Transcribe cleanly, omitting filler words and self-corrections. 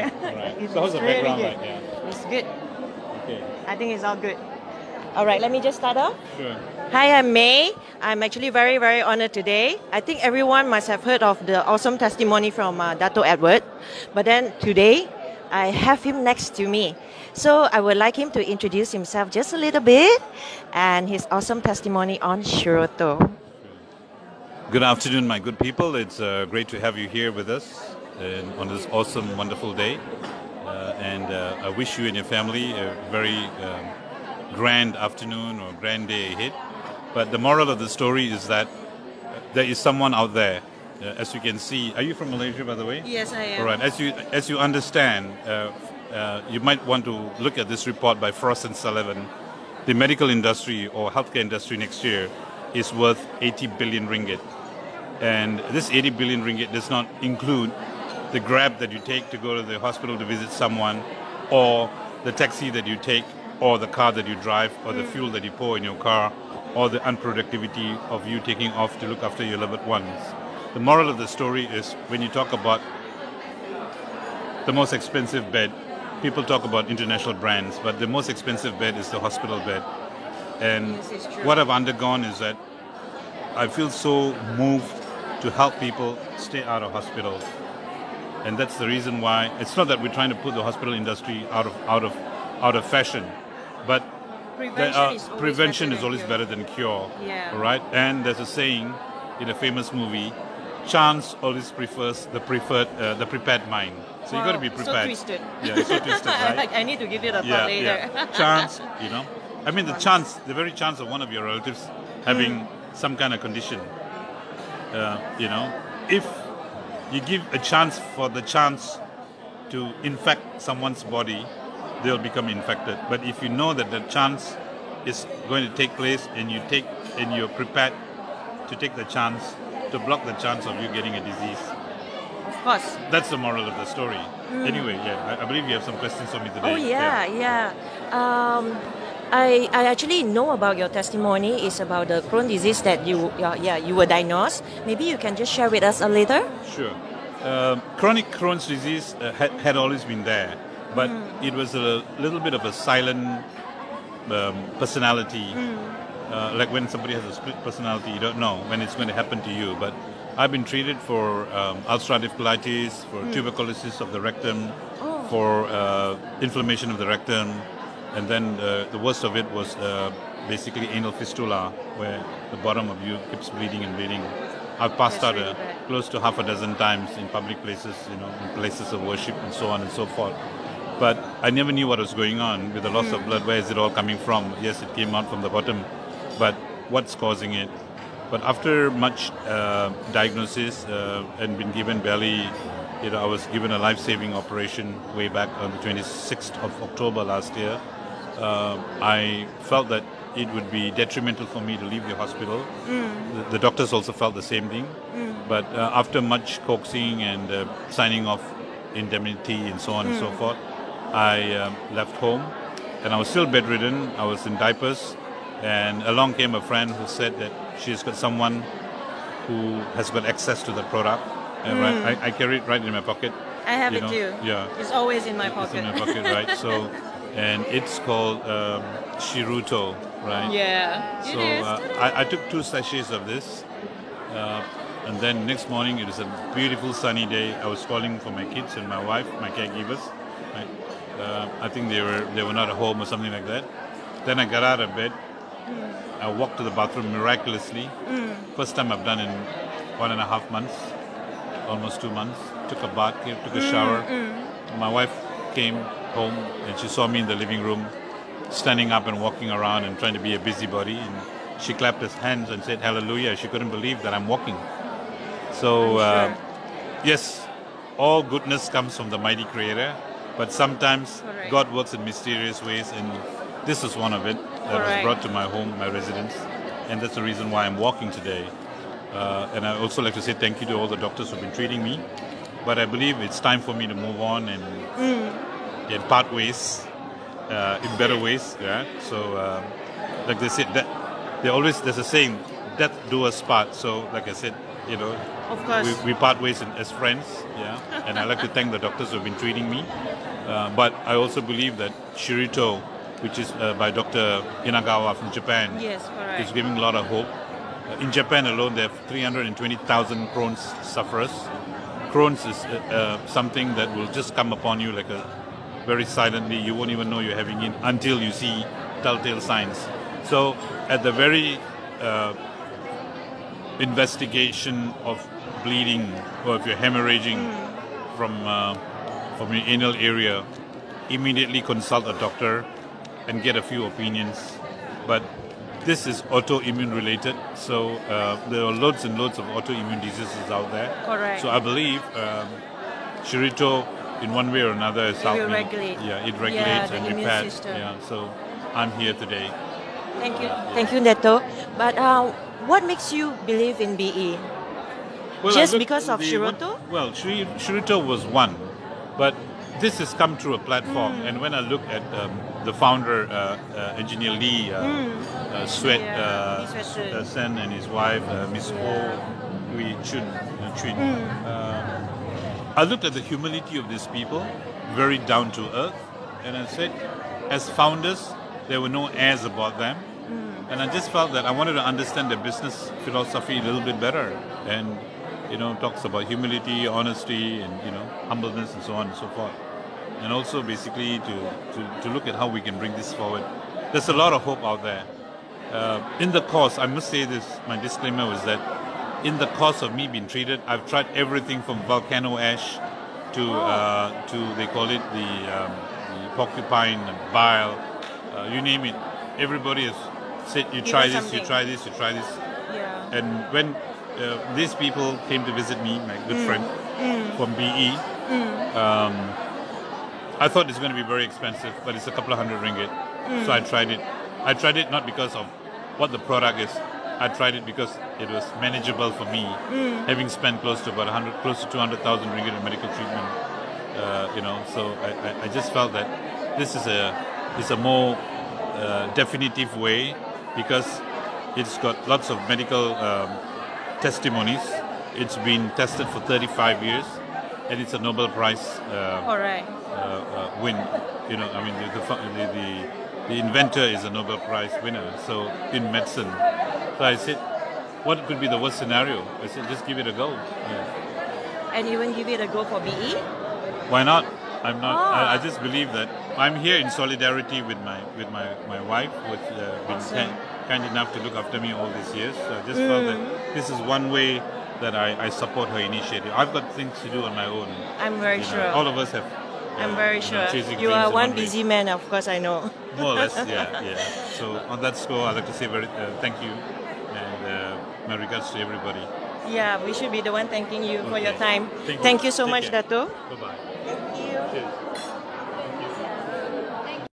right? All right. It's So how's the really background good. like? Yeah. It's good. Okay. I think it's all good. All right, let me just start off. Sure. Hi, I'm May. I'm actually very, very honored today. I think everyone must have heard of the awesome testimony from Dato Edward. But then today, I have him next to me. So I would like him to introduce himself just a little bit and his awesome testimony on Shiruto. Good afternoon, my good people. It's great to have you here with us on this awesome, wonderful day. And I wish you and your family a very grand afternoon or grand day ahead. But the moral of the story is that there is someone out there, as you can see. Are you from Malaysia, by the way? Yes, I am. All right. As you understand, you might want to look at this report by Frost and Sullivan. The medical industry or healthcare industry next year is worth 80 billion ringgit. And this 80 billion ringgit does not include the grab that you take to go to the hospital to visit someone, or the taxi that you take, or the car that you drive, or the fuel that you pour in your car, or the unproductivity of you taking off to look after your loved ones. The moral of the story is when you talk about the most expensive bed, people talk about international brands, but the most expensive bed is the hospital bed. And Yes, it's true. what I've undergone is that I feel so moved to help people stay out of hospitals. And that's the reason why it's not that we're trying to put the hospital industry out of fashion, but prevention is always better than cure. Yeah. All right. And there's a saying in a famous movie: chance always prefers the prepared mind. So you got to be prepared. So twisted. Yeah, it's so twisted, right? I need to give it a thought later. Yeah. Chance, you know. I mean, the very chance of one of your relatives having some kind of condition. You know, if you give a chance for the chance to infect someone's body, they'll become infected. But if you know that the chance is going to take place and you're prepared to take the chance to block the chance of you getting a disease. Of course. That's the moral of the story. Anyway, yeah, I believe you have some questions for me today. Oh yeah. I actually know about your testimony. It's about the Crohn disease that you were diagnosed. Maybe you can just share with us a little. Sure. Chronic Crohn's disease had always been there, but it was a little bit of a silent personality. Like when somebody has a split personality, you don't know when it's going to happen to you. But I've been treated for ulcerative colitis, for tuberculosis of the rectum, for inflammation of the rectum, and then the worst of it was basically anal fistula, where the bottom of you keeps bleeding and bleeding. I've passed out really close to half a dozen times in public places, you know, in places of worship and so on and so forth. But I never knew what was going on with the loss of blood. Where is it all coming from? Yes, it came out from the bottom, but what's causing it? But after much diagnosis and been given barely, you know, I was given a life-saving operation way back on the 26th of October last year. I felt that it would be detrimental for me to leave the hospital. The doctors also felt the same thing. But after much coaxing and signing off indemnity and so on and so forth, I left home, and I was still bedridden. I was in diapers, and along came a friend who said that she's got someone who has got access to the product. And I carry it right in my pocket. I have you it know. too. Yeah. It's always in my pocket. It's in my pocket, right? So, and it's called Shiruto, right? Yeah. So I took 2 sachets of this, and then next morning it was a beautiful sunny day. I was calling for my kids and my wife, my caregivers. Right? I think they were not at home or something like that. Then I got out of bed. I walked to the bathroom miraculously. First time I've done in 1.5 months, almost 2 months. Took a bath, took a shower. My wife came home and she saw me in the living room, standing up and walking around and trying to be a busybody. And she clapped her hands and said, "Hallelujah!" She couldn't believe that I'm walking. So, yes, all goodness comes from the mighty Creator, but sometimes God works in mysterious ways, and this is one of it that was brought to my home, my residence, and that's the reason why I'm walking today. And I also like to say thank you to all the doctors who've been treating me. But I believe it's time for me to move on and part ways in better ways. Yeah. So, like they said, there's a saying, "Death do us part." So, like I said, you know, Of course. we part ways as friends. Yeah, and I like to thank the doctors who have been treating me. But I also believe that Shiruto, which is by Dr. Inagawa from Japan, Yes, correct. is giving a lot of hope. In Japan alone, there are 320,000 Crohn's sufferers. Crohn's is something that will just come upon you like very silently. You won't even know you're having it until you see telltale signs. So at the very investigation of bleeding, or if you're hemorrhaging from your anal area, immediately consult a doctor and get a few opinions. But this is autoimmune related, so there are loads and loads of autoimmune diseases out there. Correct. So I believe Shiruto, in one way or another, has helped me. Regulate. Yeah, it regulates the and immune repairs. system. Yeah, so I'm here today. Thank you, Dato. But what makes you believe in BE? Well, Just because of Shiruto? Well, Shiruto was one, but this has come through a platform. And when I look at the founder, Engineer Lee Sweat Sen, and his wife, Miss Ho Hui Chun, I looked at the humility of these people, very down to earth, and I said, as founders, there were no airs about them. And I just felt that I wanted to understand the business philosophy a little bit better. And, talks about humility, honesty, and, humbleness, and so on and so forth. And also basically to look at how we can bring this forward. There's a lot of hope out there. In the course, I must say this, my disclaimer was that in the course of me being treated, I've tried everything from volcano ash to they call it the porcupine bile, you name it. Everybody has said, you try this, you try this, you try this. Yeah. And when these people came to visit me, my good friend from BE, I thought it's going to be very expensive, but it's a couple of hundred ringgit. So I tried it. I tried it not because of what the product is. I tried it because it was manageable for me, having spent close to 200,000 ringgit in medical treatment. So I just felt that this is a more definitive way, because it's got lots of medical testimonies. It's been tested for 35 years, and it's a Nobel Prize win. The inventor is a Nobel Prize winner, so in medicine. So I said, what could be the worst scenario? I said, just give it a go. Yeah. And you will give it a go for BE? Why not? I'm not. I just believe that I'm here in solidarity with my wife, who's been kind enough to look after me all these years. So I just felt that this is one way that I support her initiative. I've got things to do on my own. I'm very sure. All of us have. I'm very sure. You are one busy man, of course, I know. More or less, yeah. So on that score, I'd like to say thank you, and my regards to everybody. Yeah, we should be the one thanking you for your time. Thank you. Thank you so Take much, care. Dato. Bye-bye. Thank you. Cheers.